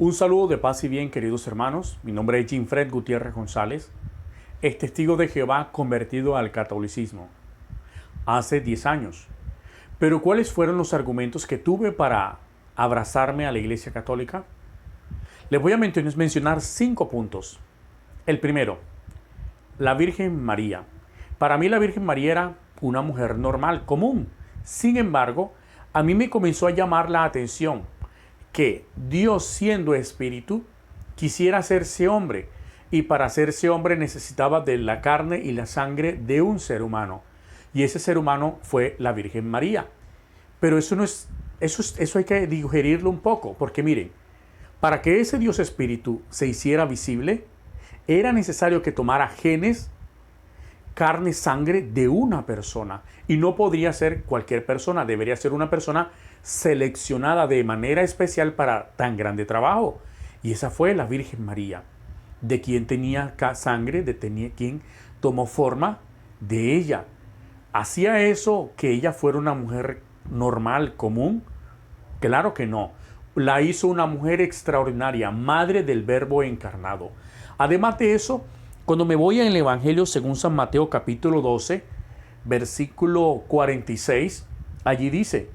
Un saludo de paz y bien, queridos hermanos. Mi nombre es Ginfred Gutiérrez González, es testigo de Jehová convertido al catolicismo hace 10 años. Pero ¿cuáles fueron los argumentos que tuve para abrazarme a la Iglesia Católica? Les voy a mencionar 5 puntos. El primero, la Virgen María. Para mí la Virgen María era una mujer normal, común. Sin embargo, a mí me comenzó a llamar la atención que Dios, siendo espíritu, quisiera hacerse hombre, y para hacerse hombre necesitaba de la carne y la sangre de un ser humano, y ese ser humano fue la Virgen María. Pero eso no es, eso hay que digerirlo un poco, porque miren, para que ese Dios espíritu se hiciera visible, era necesario que tomara genes, carne, sangre de una persona, y no podría ser cualquier persona, debería ser una persona seleccionada de manera especial para tan grande trabajo. Y esa fue la Virgen María, de quien tenía sangre, quien tomó forma de ella. ¿Hacía eso que ella fuera una mujer normal, común? Claro que no. La hizo una mujer extraordinaria, madre del Verbo encarnado. Además de eso, cuando me voy al Evangelio según San Mateo capítulo 12, versículo 46, allí dice: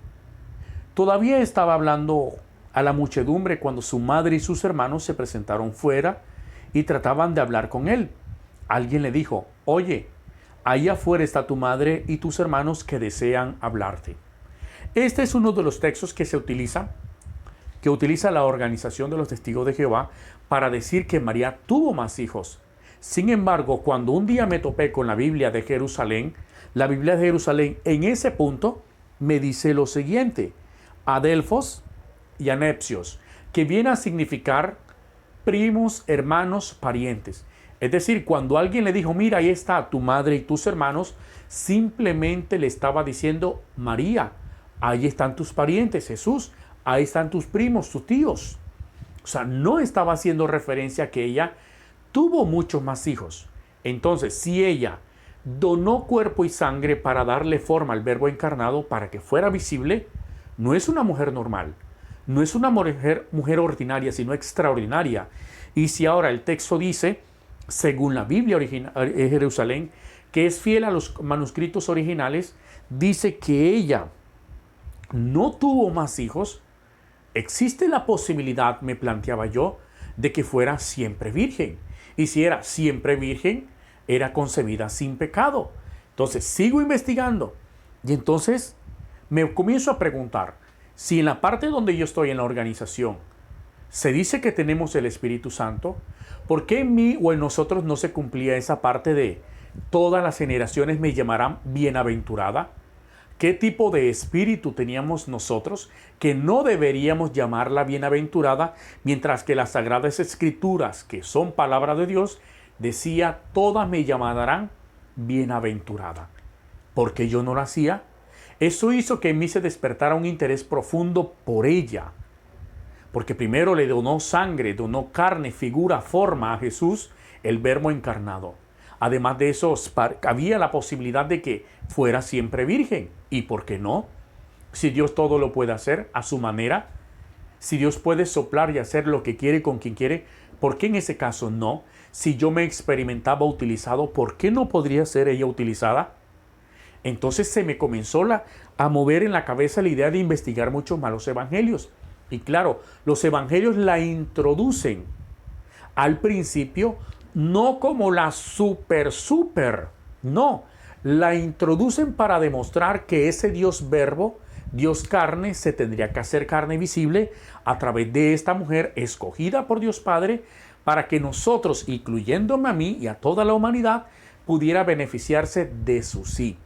todavía estaba hablando a la muchedumbre cuando su madre y sus hermanos se presentaron fuera y trataban de hablar con él. Alguien le dijo: oye, ahí afuera está tu madre y tus hermanos que desean hablarte. Este es uno de los textos que utiliza la Organización de los Testigos de Jehová para decir que María tuvo más hijos. Sin embargo, cuando un día me topé con la Biblia de Jerusalén, en ese punto me dice lo siguiente: Adelfos y Anepsios, que viene a significar primos, hermanos, parientes. Es decir, cuando alguien le dijo: mira, ahí está tu madre y tus hermanos, simplemente le estaba diciendo: María, ahí están tus parientes, Jesús, ahí están tus primos, tus tíos. O sea, no estaba haciendo referencia a que ella tuvo muchos más hijos. Entonces, si ella donó cuerpo y sangre para darle forma al Verbo encarnado, para que fuera visible, no es una mujer normal, no es una mujer ordinaria, sino extraordinaria. Y si ahora el texto dice, según la Biblia de Jerusalén, que es fiel a los manuscritos originales, dice que ella no tuvo más hijos, existe la posibilidad, me planteaba yo, de que fuera siempre virgen. Y si era siempre virgen, era concebida sin pecado. Entonces sigo investigando y entonces me comienzo a preguntar, si en la parte donde yo estoy en la organización se dice que tenemos el Espíritu Santo, ¿por qué en mí o en nosotros no se cumplía esa parte de todas las generaciones me llamarán bienaventurada? ¿Qué tipo de espíritu teníamos nosotros que no deberíamos llamarla bienaventurada, mientras que las Sagradas Escrituras, que son palabra de Dios, decía: todas me llamarán bienaventurada? ¿Por qué yo no lo hacía? Eso hizo que en mí se despertara un interés profundo por ella, porque primero le donó sangre, donó carne, figura, forma a Jesús, el Verbo encarnado. Además de eso, había la posibilidad de que fuera siempre virgen. ¿Y por qué no? Si Dios todo lo puede hacer a su manera, si Dios puede soplar y hacer lo que quiere con quien quiere, ¿por qué en ese caso no? Si yo me experimentaba utilizado, ¿por qué no podría ser ella utilizada? Entonces se me comenzó a mover en la cabeza la idea de investigar mucho más los evangelios. Y claro, los evangelios la introducen al principio no como la no, la introducen para demostrar que ese Dios Verbo, Dios carne, se tendría que hacer carne visible a través de esta mujer escogida por Dios Padre, para que nosotros, incluyéndome a mí y a toda la humanidad, pudiera beneficiarse de su sí.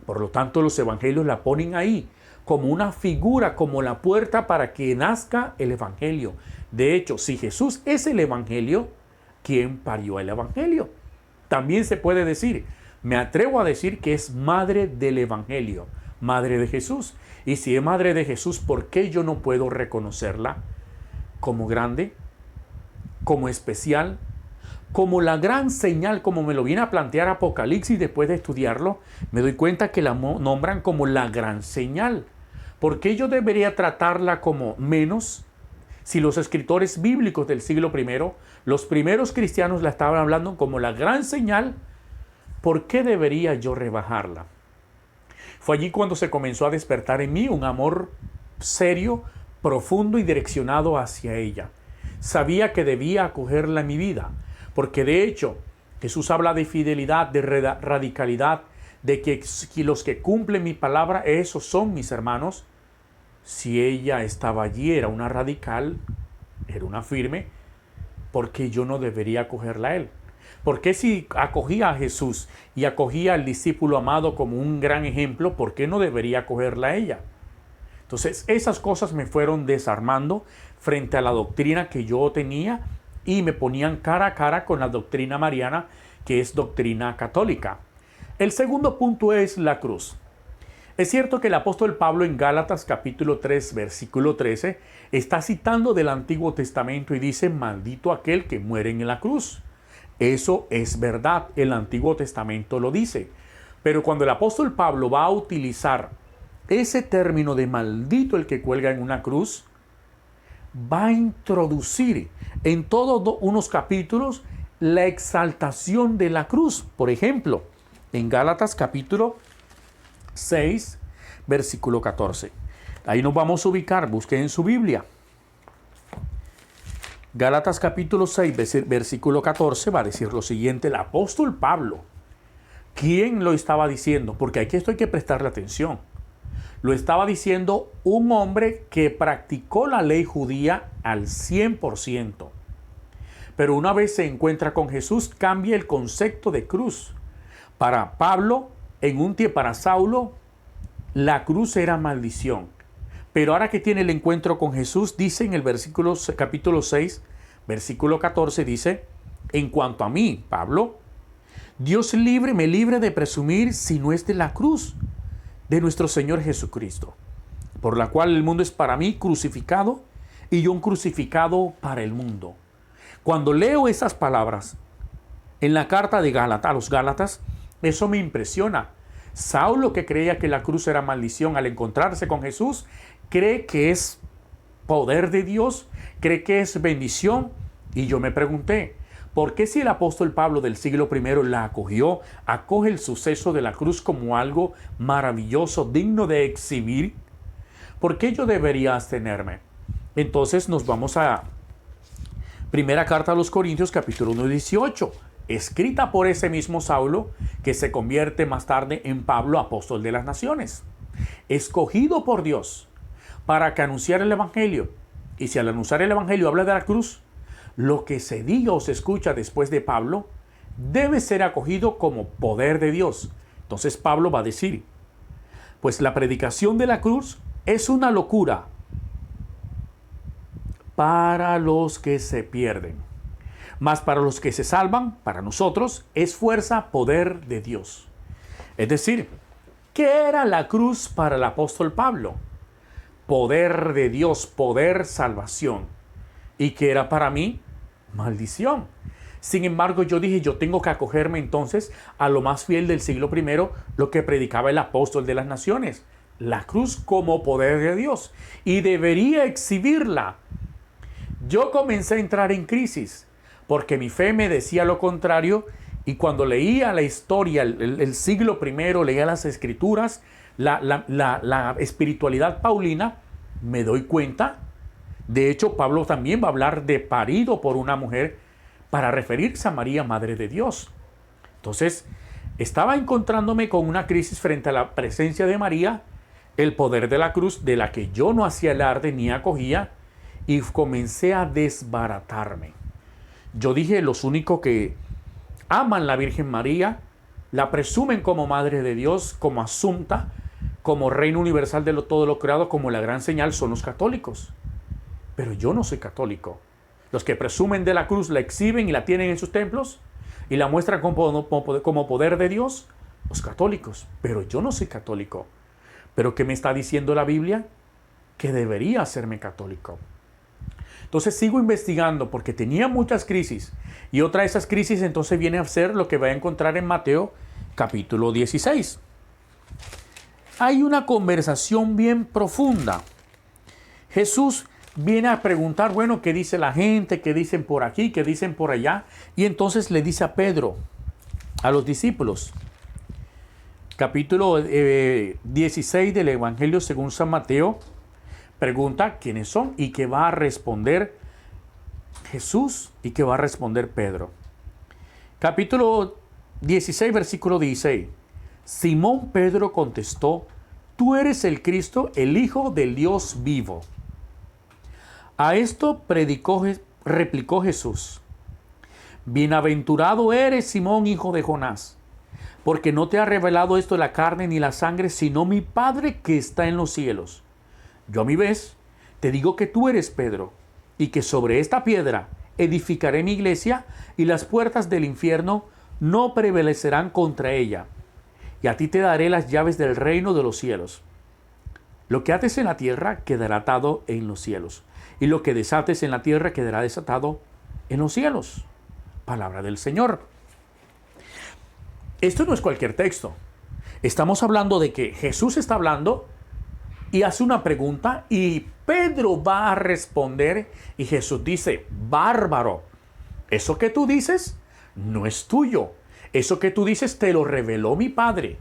Por lo tanto, los evangelios la ponen ahí como una figura, como la puerta para que nazca el evangelio. De hecho, si Jesús es el evangelio, ¿quién parió el evangelio? También se puede decir, me atrevo a decir que es madre del evangelio, madre de Jesús. Y si es madre de Jesús, ¿por qué yo no puedo reconocerla como grande, como especial, como la gran señal, como me lo viene a plantear Apocalipsis después de estudiarlo? Me doy cuenta que la nombran como la gran señal. ¿Por qué yo debería tratarla como menos Si los escritores bíblicos del siglo I, los primeros cristianos la estaban hablando como la gran señal, ¿por qué debería yo rebajarla? Fue allí cuando se comenzó a despertar en mí un amor serio, profundo y direccionado hacia ella. Sabía que debía acogerla en mi vida, porque de hecho Jesús habla de fidelidad, de radicalidad, de que los que cumplen mi palabra, esos son mis hermanos. Si ella estaba allí, era una radical, era una firme, ¿por qué yo no debería acogerla a él? ¿Por qué si acogía a Jesús y acogía al discípulo amado como un gran ejemplo, por qué no debería acogerla a ella? Entonces, esas cosas me fueron desarmando frente a la doctrina que yo tenía y me ponían cara a cara con la doctrina mariana, que es doctrina católica. El segundo punto es la cruz. Es cierto que el apóstol Pablo en Gálatas capítulo 3, versículo 13, está citando del Antiguo Testamento y dice, maldito aquel que muere en la cruz. Eso es verdad, el Antiguo Testamento lo dice. Pero cuando el apóstol Pablo va a utilizar ese término de maldito el que cuelga en una cruz, va a introducir en todos unos capítulos la exaltación de la cruz. Por ejemplo, en Gálatas capítulo 6, versículo 14. Ahí nos vamos a ubicar, busquen en su Biblia. Gálatas capítulo 6, versículo 14 va a decir lo siguiente, el apóstol Pablo. ¿Quién lo estaba diciendo? Porque aquí esto hay que prestarle atención. Lo estaba diciendo un hombre que practicó la ley judía al 100%. Pero una vez se encuentra con Jesús, cambia el concepto de cruz. Para Pablo, para Saulo, la cruz era maldición. Pero ahora que tiene el encuentro con Jesús, dice en el capítulo 6, versículo 14, dice, en cuanto a mí, Pablo, Dios me libre de presumir si no es de la cruz de nuestro Señor Jesucristo, por la cual el mundo es para mí crucificado y yo un crucificado para el mundo. Cuando leo esas palabras en la carta de Gálatas, a los Gálatas, eso me impresiona. Saulo, que creía que la cruz era maldición, al encontrarse con Jesús, cree que es poder de Dios, cree que es bendición. Y yo me pregunté, ¿por qué si el apóstol Pablo del siglo I la acogió, acoge el suceso de la cruz como algo maravilloso, digno de exhibir? ¿Por qué yo debería abstenerme? Entonces nos vamos a primera carta a los Corintios, capítulo 1, 18, escrita por ese mismo Saulo, que se convierte más tarde en Pablo, apóstol de las naciones, escogido por Dios para que anunciara el evangelio. Y si al anunciar el evangelio habla de la cruz, lo que se diga o se escucha después de Pablo debe ser acogido como poder de Dios. Entonces Pablo va a decir, pues la predicación de la cruz es una locura para los que se pierden, mas para los que se salvan, para nosotros, es fuerza, poder de Dios. Es decir, ¿qué era la cruz para el apóstol Pablo? Poder de Dios, poder, salvación. ¿Y qué era para mí? Maldición. Sin embargo, yo dije, yo tengo que acogerme entonces a lo más fiel del siglo I, lo que predicaba el apóstol de las naciones, la cruz como poder de Dios, y debería exhibirla. Yo comencé a entrar en crisis, porque mi fe me decía lo contrario, y cuando leía la historia, el siglo I, leía las escrituras, la espiritualidad paulina, me doy cuenta. De hecho, Pablo también va a hablar de parido por una mujer para referirse a María, Madre de Dios. Entonces, estaba encontrándome con una crisis frente a la presencia de María, el poder de la cruz, de la que yo no hacía alarde ni acogía, y comencé a desbaratarme. Yo dije, los únicos que aman la Virgen María, la presumen como Madre de Dios, como asunta, como Reina Universal de todo lo creado, como la gran señal, son los católicos. Pero yo no soy católico. Los que presumen de la cruz la exhiben y la tienen en sus templos y la muestran como poder de Dios, los católicos. Pero yo no soy católico. ¿Pero qué me está diciendo la Biblia? Que debería hacerme católico. Entonces sigo investigando porque tenía muchas crisis. Y otra de esas crisis entonces viene a ser lo que va a encontrar en Mateo capítulo 16. Hay una conversación bien profunda. Jesús viene a preguntar, bueno, ¿qué dice la gente? ¿Qué dicen por aquí? ¿Qué dicen por allá? Y entonces le dice a Pedro, a los discípulos, capítulo 16 del Evangelio según San Mateo, pregunta quiénes son y qué va a responder Jesús y qué va a responder Pedro. Capítulo 16, versículo 16. Simón Pedro contestó, tú eres el Cristo, el Hijo del Dios vivo. A esto replicó Jesús, bienaventurado eres, Simón, hijo de Jonás, porque no te ha revelado esto la carne ni la sangre, sino mi Padre que está en los cielos. Yo a mi vez te digo que tú eres Pedro, y que sobre esta piedra edificaré mi iglesia, y las puertas del infierno no prevalecerán contra ella. Y a ti te daré las llaves del reino de los cielos. Lo que ates en la tierra quedará atado en los cielos, y lo que desates en la tierra quedará desatado en los cielos. Palabra del Señor. Esto no es cualquier texto. Estamos hablando de que Jesús está hablando y hace una pregunta y Pedro va a responder y Jesús dice, bárbaro, eso que tú dices no es tuyo. Eso que tú dices te lo reveló mi Padre.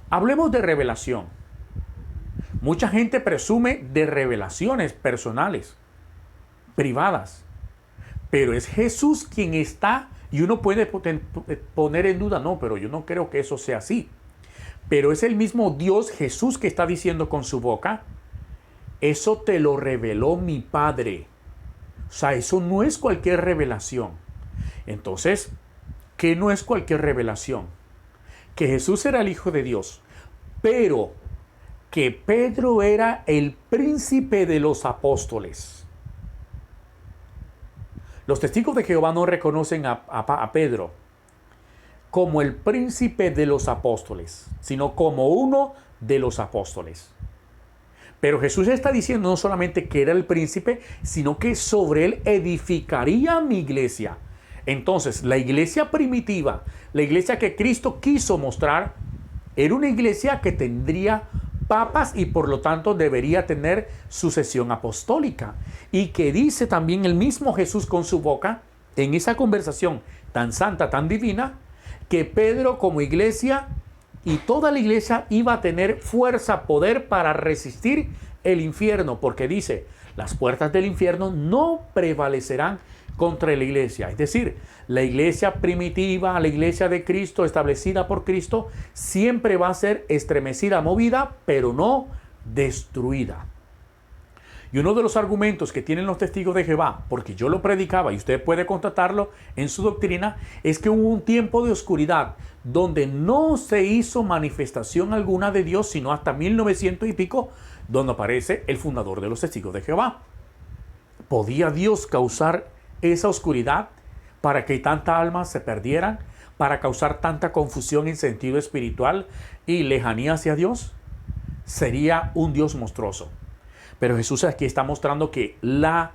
Hablemos de revelación. Mucha gente presume de revelaciones personales, privadas. Pero es Jesús quien está, y uno puede poner en duda, no, pero yo no creo que eso sea así. Pero es el mismo Dios Jesús que está diciendo con su boca, eso te lo reveló mi Padre. O sea, eso no es cualquier revelación. Entonces, ¿qué no es cualquier revelación? Que Jesús era el Hijo de Dios, pero que Pedro era el príncipe de los apóstoles. Los testigos de Jehová no reconocen a Pedro como el príncipe de los apóstoles, sino como uno de los apóstoles. Pero Jesús está diciendo no solamente que era el príncipe, sino que sobre él edificaría mi iglesia. Entonces, la iglesia primitiva, la iglesia que Cristo quiso mostrar, era una iglesia que tendría papas y por lo tanto debería tener sucesión apostólica. Y que dice también el mismo Jesús con su boca, en esa conversación tan santa, tan divina, que Pedro como iglesia y toda la iglesia iba a tener fuerza, poder para resistir el infierno, porque dice, las puertas del infierno no prevalecerán contra la iglesia. Es decir, la iglesia primitiva, la iglesia de Cristo, establecida por Cristo, siempre va a ser estremecida, movida, pero no destruida. Y uno de los argumentos que tienen los testigos de Jehová, porque yo lo predicaba y usted puede constatarlo en su doctrina, es que hubo un tiempo de oscuridad donde no se hizo manifestación alguna de Dios, sino hasta 1900 y pico, donde aparece el fundador de los testigos de Jehová. ¿Podía Dios causar esa oscuridad para que tanta alma se perdieran, para causar tanta confusión en sentido espiritual y lejanía hacia Dios? Sería un Dios monstruoso. Pero Jesús aquí está mostrando que la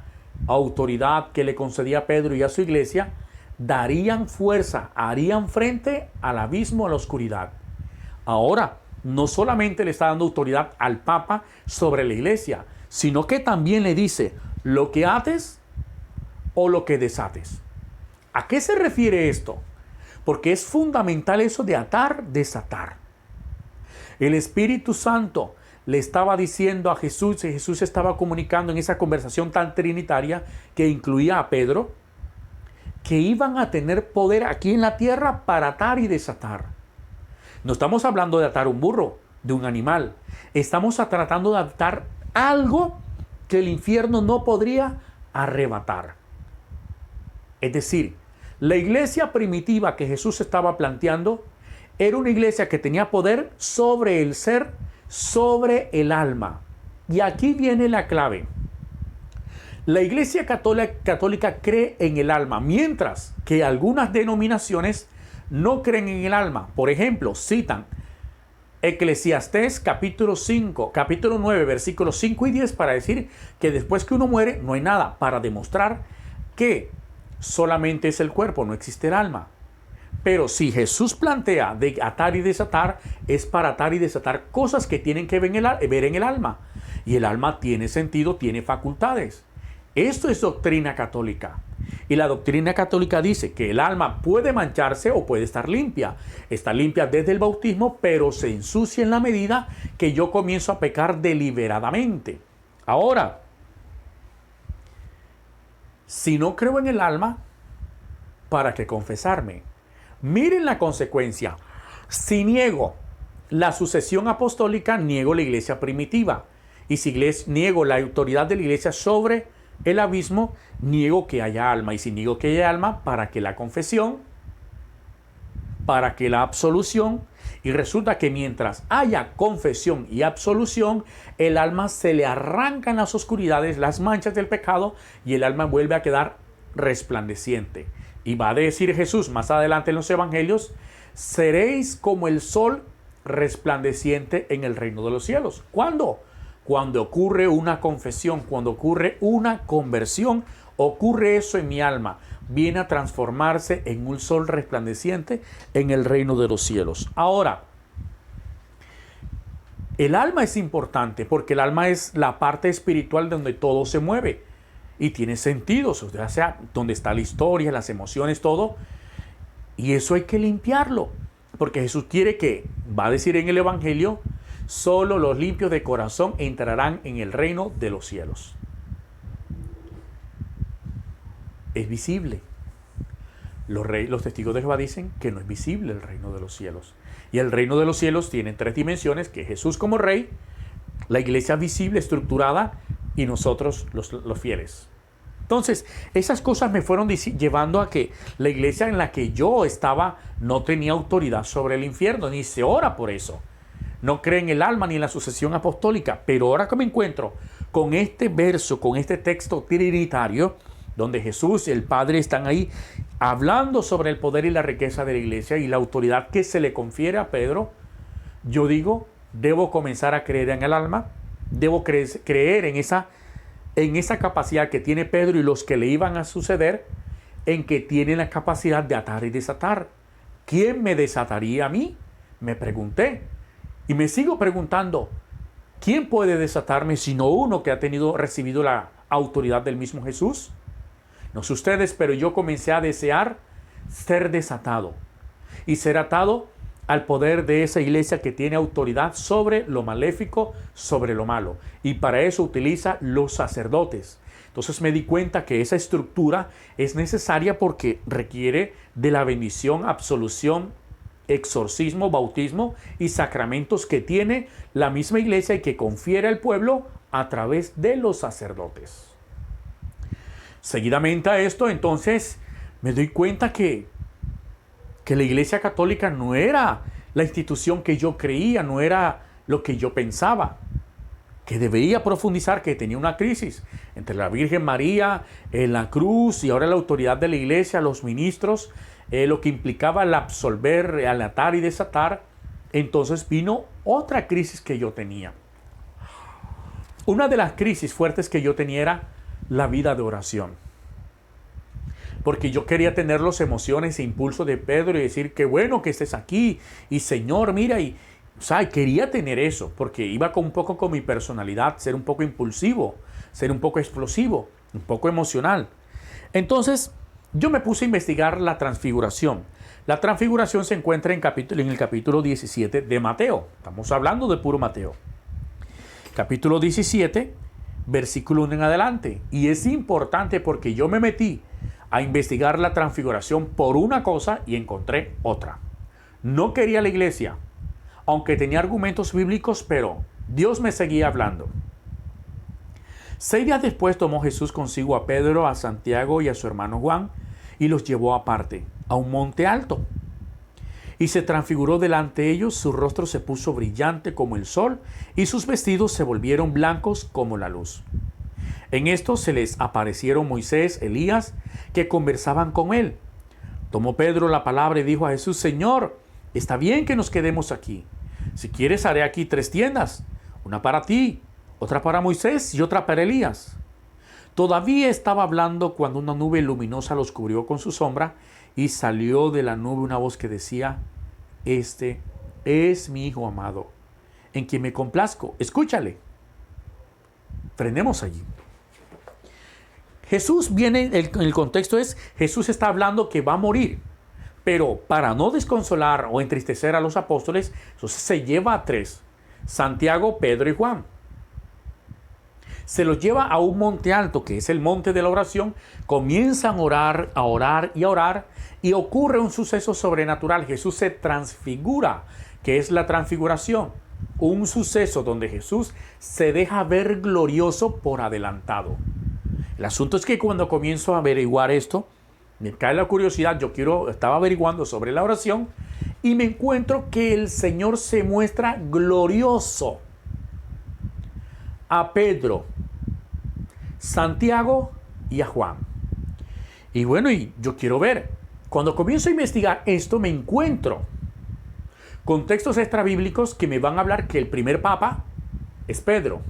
autoridad que le concedía a Pedro y a su iglesia darían fuerza, harían frente al abismo, a la oscuridad. Ahora, no solamente le está dando autoridad al Papa sobre la iglesia, sino que también le dice, lo que ates o lo que desates. ¿A qué se refiere esto? Porque es fundamental eso de atar, desatar. El Espíritu Santo le estaba diciendo a Jesús, y Jesús estaba comunicando en esa conversación tan trinitaria que incluía a Pedro, que iban a tener poder aquí en la tierra para atar y desatar. No estamos hablando de atar un burro, de un animal. Estamos tratando de atar algo que el infierno no podría arrebatar. Es decir, la iglesia primitiva que Jesús estaba planteando era una iglesia que tenía poder sobre el ser, sobre el alma. Y aquí viene la clave. La iglesia católica cree en el alma, mientras que algunas denominaciones no creen en el alma. Por ejemplo, citan Eclesiastés capítulo 9, versículos 5 y 10 para decir que después que uno muere no hay nada, para demostrar que solamente es el cuerpo, no existe el alma. Pero si Jesús plantea de atar y desatar, es para atar y desatar cosas que tienen que ver en el alma. y el alma tiene sentido, tiene facultades. Esto es doctrina católica. Y la doctrina católica dice que el alma puede mancharse o puede estar limpia. Está limpia desde el bautismo, pero se ensucia en la medida que yo comienzo a pecar deliberadamente. Ahora, si no creo en el alma, ¿para qué confesarme? Miren la consecuencia. Si niego la sucesión apostólica, niego la iglesia primitiva. Y si niego la autoridad de la iglesia sobre el abismo, niego que haya alma. Y si niego que haya alma, ¿para qué la confesión? ¿Para qué la absolución? Y resulta que mientras haya confesión y absolución, el alma se le arrancan las oscuridades, las manchas del pecado, y el alma vuelve a quedar resplandeciente. Y va a decir Jesús más adelante en los evangelios: seréis como el sol resplandeciente en el reino de los cielos. ¿Cuándo? Cuando ocurre una confesión, cuando ocurre una conversión, ocurre eso en mi alma. Viene a transformarse en un sol resplandeciente en el reino de los cielos. Ahora, el alma es importante porque el alma es la parte espiritual donde todo se mueve y tiene sentidos, o sea, donde está la historia, las emociones, todo. Y eso hay que limpiarlo, porque Jesús quiere que, va a decir en el Evangelio, solo los limpios de corazón entrarán en el reino de los cielos. Es visible. Los testigos de Jehová dicen que no es visible el reino de los cielos. Y el reino de los cielos tiene tres dimensiones, que Jesús como rey, la iglesia visible, estructurada, y nosotros los fieles. Entonces, esas cosas me fueron llevando a que la iglesia en la que yo estaba no tenía autoridad sobre el infierno, ni se ora por eso. No cree en el alma ni en la sucesión apostólica. Pero ahora que me encuentro con este verso, con este texto trinitario, donde Jesús y el Padre están ahí hablando sobre el poder y la riqueza de la iglesia y la autoridad que se le confiere a Pedro, yo digo, debo comenzar a creer en el alma, debo creer en esa capacidad que tiene Pedro y los que le iban a suceder, en que tienen la capacidad de atar y desatar. ¿Quién me desataría a mí? Me pregunté. Y me sigo preguntando, ¿quién puede desatarme sino uno que ha recibido la autoridad del mismo Jesús? No sé ustedes, pero yo comencé a desear ser desatado y ser atado al poder de esa iglesia que tiene autoridad sobre lo maléfico, sobre lo malo. Y para eso utiliza los sacerdotes. Entonces me di cuenta que esa estructura es necesaria porque requiere de la bendición, absolución, exorcismo, bautismo y sacramentos que tiene la misma iglesia y que confiere al pueblo a través de los sacerdotes. Seguidamente a esto, entonces, me doy cuenta que la iglesia católica no era la institución que yo creía, no era lo que yo pensaba, que debería profundizar, que tenía una crisis entre la Virgen María, la cruz y ahora la autoridad de la iglesia, los ministros, lo que implicaba el absolver, al atar y desatar. Entonces vino otra crisis que yo tenía. Una de las crisis fuertes que yo tenía era la vida de oración. Porque yo quería tener las emociones e impulsos de Pedro y decir, qué bueno que estés aquí. Y Señor, mira, quería tener eso, porque iba un poco con mi personalidad, ser un poco impulsivo, ser un poco explosivo, un poco emocional. Entonces, yo me puse a investigar la transfiguración. La transfiguración se encuentra en el capítulo 17 de Mateo. Estamos hablando de puro Mateo. Capítulo 17, versículo 1 en adelante. Y es importante porque yo me metí a investigar la transfiguración por una cosa y encontré otra. No quería la iglesia, aunque tenía argumentos bíblicos, pero Dios me seguía hablando. 6 días después tomó Jesús consigo a Pedro, a Santiago y a su hermano Juan y los llevó aparte, a un monte alto. Y se transfiguró delante de ellos, su rostro se puso brillante como el sol y sus vestidos se volvieron blancos como la luz. En esto se les aparecieron Moisés, Elías, que conversaban con él. Tomó Pedro la palabra y dijo a Jesús, Señor, está bien que nos quedemos aquí. Si quieres haré aquí 3 tiendas, una para ti, otra para Moisés y otra para Elías. Todavía estaba hablando cuando una nube luminosa los cubrió con su sombra y salió de la nube una voz que decía, este es mi Hijo amado, en quien me complazco, escúchale. Frenemos allí. Jesús viene, el contexto es, Jesús está hablando que va a morir. Pero para no desconsolar o entristecer a los apóstoles, entonces se lleva a tres, Santiago, Pedro y Juan. Se los lleva a un monte alto, que es el monte de la oración, comienzan a orar y ocurre un suceso sobrenatural. Jesús se transfigura, que es la transfiguración. Un suceso donde Jesús se deja ver glorioso por adelantado. El asunto es que cuando comienzo a averiguar esto, me cae la curiosidad, estaba averiguando sobre la oración y me encuentro que el Señor se muestra glorioso a Pedro, Santiago y a Juan. Y bueno, y yo quiero ver, cuando comienzo a investigar esto me encuentro con textos extrabíblicos que me van a hablar que el primer papa es Pedro.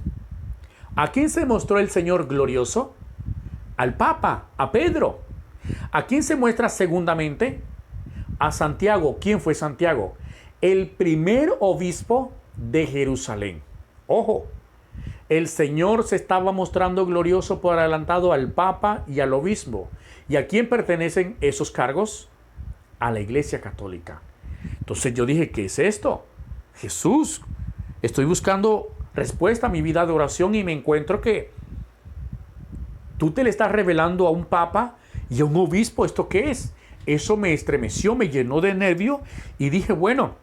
¿A quién se mostró el Señor glorioso? Al papa, a Pedro. ¿A quién se muestra segundamente? A Santiago. ¿Quién fue Santiago? El primer obispo de Jerusalén. Ojo, el Señor se estaba mostrando glorioso por adelantado al Papa y al obispo. ¿Y a quién pertenecen esos cargos? A la Iglesia Católica. Entonces yo dije, ¿qué es esto? Jesús, estoy buscando respuesta a mi vida de oración y me encuentro que tú te le estás revelando a un Papa y a un obispo. ¿Esto qué es? Eso me estremeció, me llenó de nervio y dije, bueno,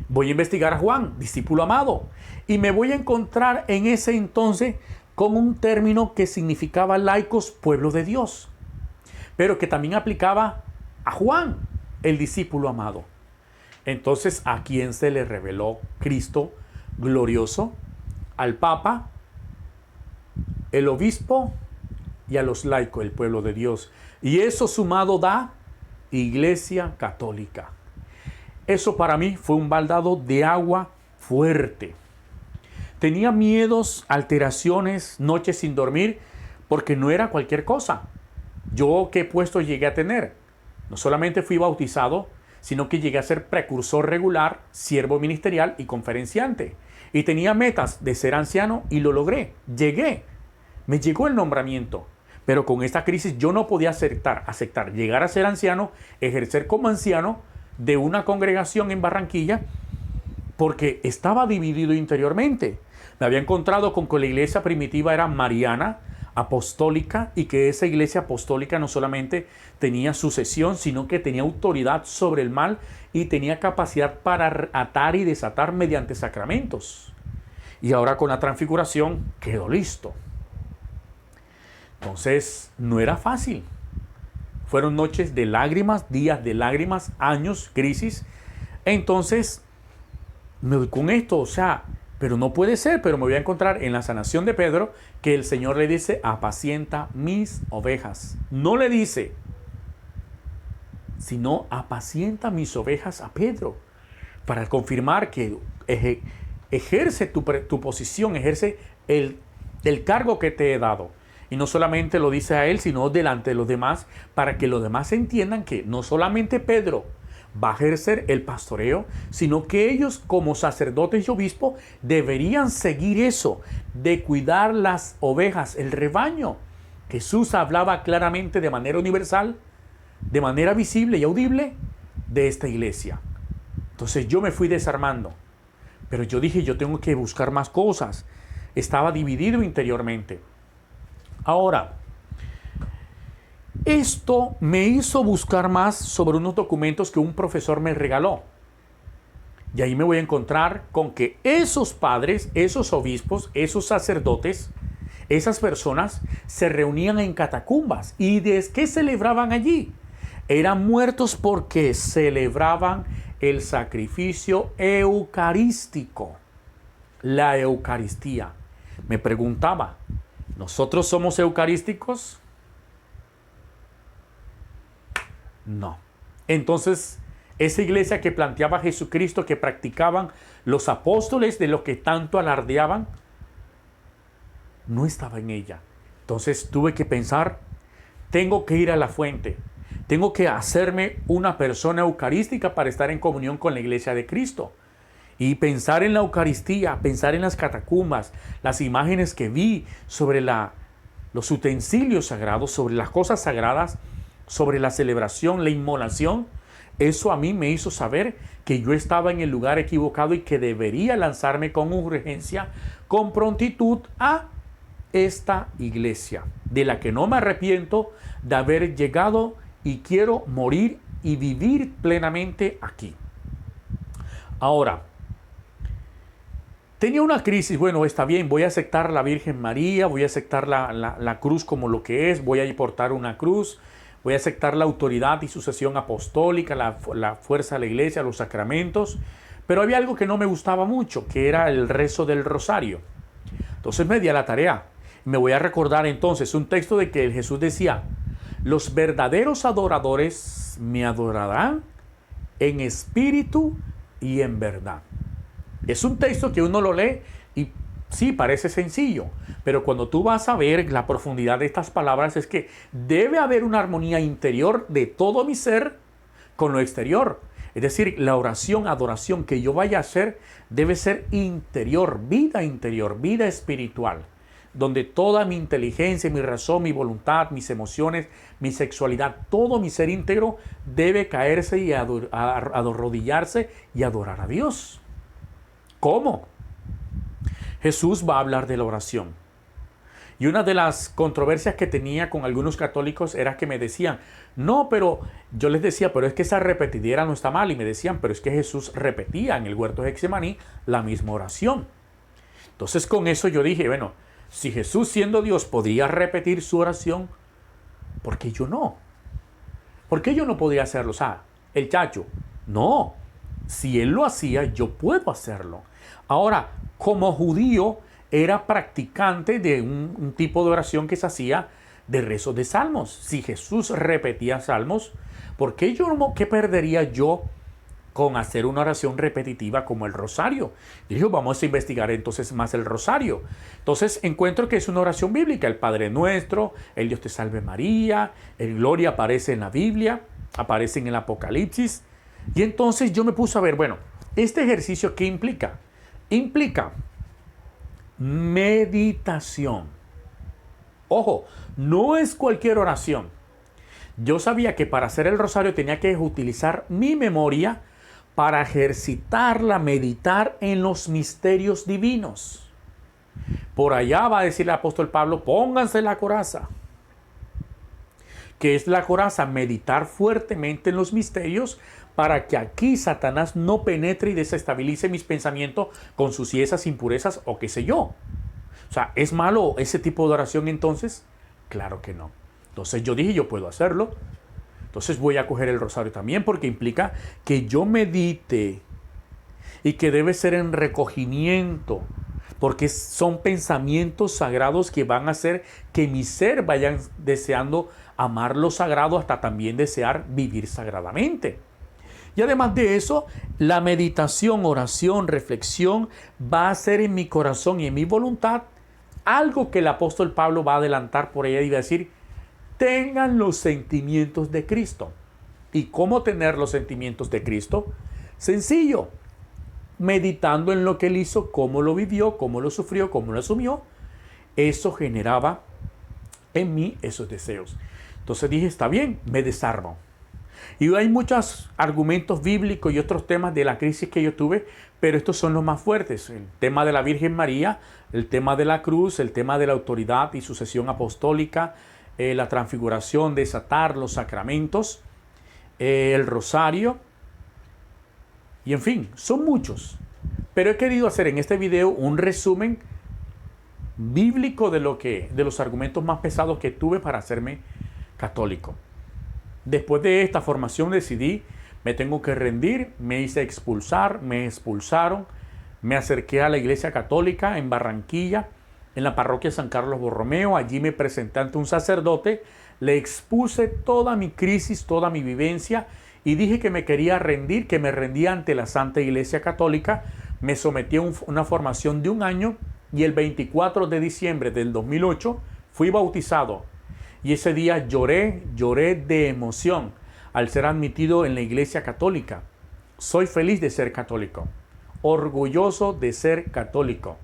voy a investigar a Juan, discípulo amado, y me voy a encontrar en ese entonces con un término que significaba laicos, pueblo de Dios, pero que también aplicaba a Juan, el discípulo amado. Entonces, ¿a quién se le reveló Cristo glorioso? Al Papa, el obispo y a los laicos, el pueblo de Dios. Y eso sumado da Iglesia Católica. Eso para mí fue un baldado de agua fuerte. Tenía miedos, alteraciones, noches sin dormir, porque no era cualquier cosa. Yo, ¿qué puesto llegué a tener? No solamente fui bautizado, sino que llegué a ser precursor regular, siervo ministerial y conferenciante. Y tenía metas de ser anciano y lo logré. Me llegó el nombramiento. Pero con esta crisis yo no podía aceptar llegar a ser anciano, ejercer como anciano de una congregación en Barranquilla, porque estaba dividido interiormente. Me había encontrado con que la iglesia primitiva era mariana, apostólica, y que esa iglesia apostólica no solamente tenía sucesión, sino que tenía autoridad sobre el mal y tenía capacidad para atar y desatar mediante sacramentos. Y ahora con la transfiguración quedó listo. Entonces, no era fácil. Fueron noches de lágrimas, días de lágrimas, años, crisis. Entonces, me doy con esto, pero no puede ser, pero me voy a encontrar en la sanación de Pedro que el Señor le dice, apacienta mis ovejas. No le dice, sino apacienta mis ovejas a Pedro, para confirmar que ejerce tu posición, ejerce el cargo que te he dado. Y no solamente lo dice a él, sino delante de los demás, para que los demás entiendan que no solamente Pedro va a ejercer el pastoreo, sino que ellos como sacerdotes y obispos deberían seguir eso, de cuidar las ovejas, el rebaño. Jesús hablaba claramente de manera universal, de manera visible y audible, de esta iglesia. Entonces yo me fui desarmando, pero yo dije, yo tengo que buscar más cosas. Estaba dividido interiormente. Ahora, esto me hizo buscar más sobre unos documentos que un profesor me regaló. Y ahí me voy a encontrar con que esos padres, esos obispos, esos sacerdotes, esas personas se reunían en catacumbas. ¿Y de qué celebraban allí? Eran muertos porque celebraban el sacrificio eucarístico, la Eucaristía. Me preguntaba, ¿nosotros somos eucarísticos? No. Entonces, esa iglesia que planteaba Jesucristo, que practicaban los apóstoles, de lo que tanto alardeaban, no estaba en ella. Entonces tuve que pensar, tengo que ir a la fuente, tengo que hacerme una persona eucarística para estar en comunión con la iglesia de Cristo. Y pensar en la Eucaristía, pensar en las catacumbas, las imágenes que vi sobre los utensilios sagrados, sobre las cosas sagradas, sobre la celebración, la inmolación, eso a mí me hizo saber que yo estaba en el lugar equivocado y que debería lanzarme con urgencia, con prontitud a esta iglesia, de la que no me arrepiento de haber llegado y quiero morir y vivir plenamente aquí. Ahora, tenía una crisis, bueno, está bien, voy a aceptar a la Virgen María, voy a aceptar la cruz como lo que es, voy a portar una cruz, voy a aceptar la autoridad y sucesión apostólica, la fuerza de la iglesia, los sacramentos, pero había algo que no me gustaba mucho, que era el rezo del rosario. Entonces me di a la tarea. Me voy a recordar entonces un texto de que Jesús decía, los verdaderos adoradores me adorarán en espíritu y en verdad. Es un texto que uno lo lee y sí, parece sencillo, pero cuando tú vas a ver la profundidad de estas palabras es que debe haber una armonía interior de todo mi ser con lo exterior. Es decir, la oración, adoración que yo vaya a hacer debe ser interior, vida espiritual, donde toda mi inteligencia, mi razón, mi voluntad, mis emociones, mi sexualidad, todo mi ser íntegro debe caerse y arrodillarse y adorar a Dios. ¿Cómo? Jesús va a hablar de la oración. Y una de las controversias que tenía con algunos católicos era que me decían, no, pero yo les decía, pero es que esa repetidera no está mal. Y me decían, pero es que Jesús repetía en el huerto de Getsemaní la misma oración. Entonces con eso yo dije, bueno, si Jesús siendo Dios podía repetir su oración, ¿por qué yo no? ¿Por qué yo no podía hacerlo? O sea, el chacho, no. Si él lo hacía, yo puedo hacerlo. Ahora, como judío, era practicante de un tipo de oración que se hacía de rezos de salmos. Si Jesús repetía salmos, ¿por qué qué perdería yo con hacer una oración repetitiva como el rosario? Dije, vamos a investigar entonces más el rosario. Entonces encuentro que es una oración bíblica. El Padre Nuestro, el Dios te salve María, el Gloria aparece en la Biblia, aparece en el Apocalipsis. Y entonces yo me puse a ver, bueno, ¿este ejercicio qué implica? Implica meditación. Ojo, no es cualquier oración. Yo sabía que para hacer el rosario tenía que utilizar mi memoria para ejercitarla, meditar en los misterios divinos. Por allá va a decir el apóstol Pablo, pónganse la coraza. ¿Qué es la coraza? Meditar fuertemente en los misterios para que aquí Satanás no penetre y desestabilice mis pensamientos con suciedades, impurezas o qué sé yo. O sea, ¿es malo ese tipo de oración entonces? Claro que no. Entonces yo dije, yo puedo hacerlo. Entonces voy a coger el rosario también porque implica que yo medite y que debe ser en recogimiento, porque son pensamientos sagrados que van a hacer que mi ser vaya deseando amar lo sagrado hasta también desear vivir sagradamente. Y además de eso, la meditación, oración, reflexión va a ser en mi corazón y en mi voluntad algo que el apóstol Pablo va a adelantar por ella y va a decir, tengan los sentimientos de Cristo. ¿Y cómo tener los sentimientos de Cristo? Sencillo, meditando en lo que él hizo, cómo lo vivió, cómo lo sufrió, cómo lo asumió. Eso generaba en mí esos deseos. Entonces dije, está bien, me desarmo. Y hay muchos argumentos bíblicos y otros temas de la crisis que yo tuve, pero estos son los más fuertes. El tema de la Virgen María, el tema de la cruz, el tema de la autoridad y sucesión apostólica, la transfiguración, desatar los sacramentos, el rosario, y en fin, son muchos. Pero he querido hacer en este video un resumen bíblico de los argumentos más pesados que tuve para hacerme católico. Después de esta formación decidí, me tengo que rendir, me hice expulsar, me expulsaron, me acerqué a la iglesia católica en Barranquilla, en la parroquia San Carlos Borromeo. Allí me presenté ante un sacerdote, le expuse toda mi crisis, toda mi vivencia y dije que me quería rendir, que me rendía ante la Santa Iglesia Católica. Me sometí a una formación de 1 año y el 24 de diciembre del 2008 fui bautizado. Y ese día lloré de emoción al ser admitido en la Iglesia Católica. Soy feliz de ser católico. orgulloso de ser católico.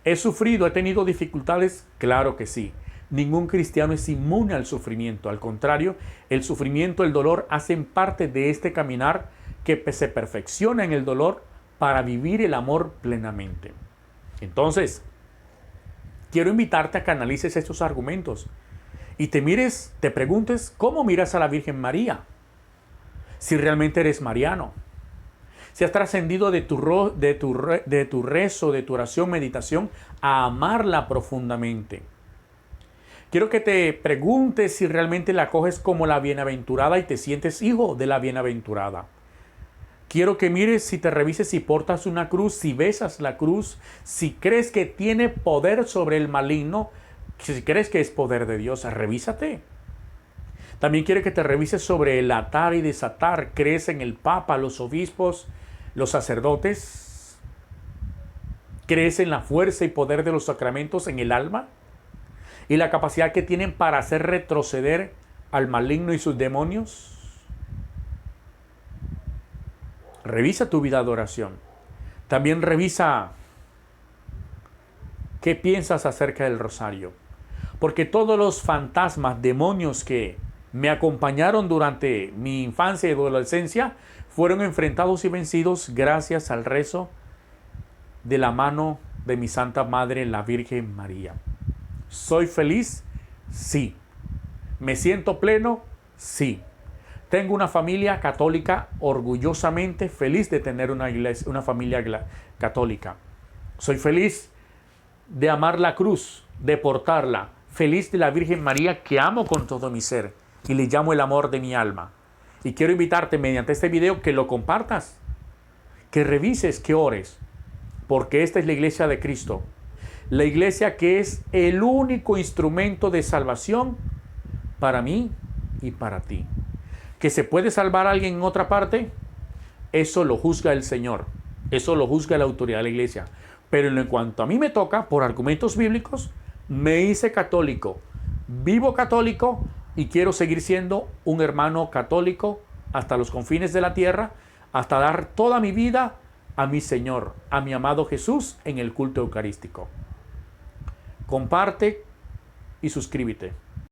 ¿He sufrido? ¿He tenido dificultades? Claro que sí. Ningún cristiano es inmune al sufrimiento. Al contrario, el sufrimiento, el dolor hacen parte de este caminar que se perfecciona en el dolor para vivir el amor plenamente. Entonces, quiero invitarte a que analices estos argumentos y te preguntes cómo miras a la Virgen María. Si realmente eres mariano. Si has trascendido de tu rezo, de tu oración, meditación, a amarla profundamente. Quiero que te preguntes si realmente la coges como la bienaventurada y te sientes hijo de la bienaventurada. Quiero que mires, si te revises, si portas una cruz, si besas la cruz, si crees que tiene poder sobre el maligno, si crees que es poder de Dios, revísate. También quiero que te revises sobre el atar y desatar. ¿Crees en el Papa, los obispos, los sacerdotes? ¿Crees en la fuerza y poder de los sacramentos en el alma? ¿Y la capacidad que tienen para hacer retroceder al maligno y sus demonios? Revisa tu vida de oración. También revisa qué piensas acerca del rosario. Porque todos los fantasmas, demonios que me acompañaron durante mi infancia y adolescencia fueron enfrentados y vencidos gracias al rezo de la mano de mi Santa Madre, la Virgen María. ¿Soy feliz? Sí. ¿Me siento pleno? Sí. Tengo una familia católica, orgullosamente feliz de tener una familia católica. Soy feliz de amar la cruz, de portarla. Feliz de la Virgen María, que amo con todo mi ser y le llamo el amor de mi alma. Y quiero invitarte mediante este video que lo compartas, que revises, que ores, porque esta es la iglesia de Cristo. La iglesia que es el único instrumento de salvación para mí y para ti. ¿Que se puede salvar a alguien en otra parte? Eso lo juzga el Señor. Eso lo juzga la autoridad de la iglesia. Pero en cuanto a mí me toca, por argumentos bíblicos, me hice católico. Vivo católico y quiero seguir siendo un hermano católico hasta los confines de la tierra, hasta dar toda mi vida a mi Señor, a mi amado Jesús en el culto eucarístico. Comparte y suscríbete.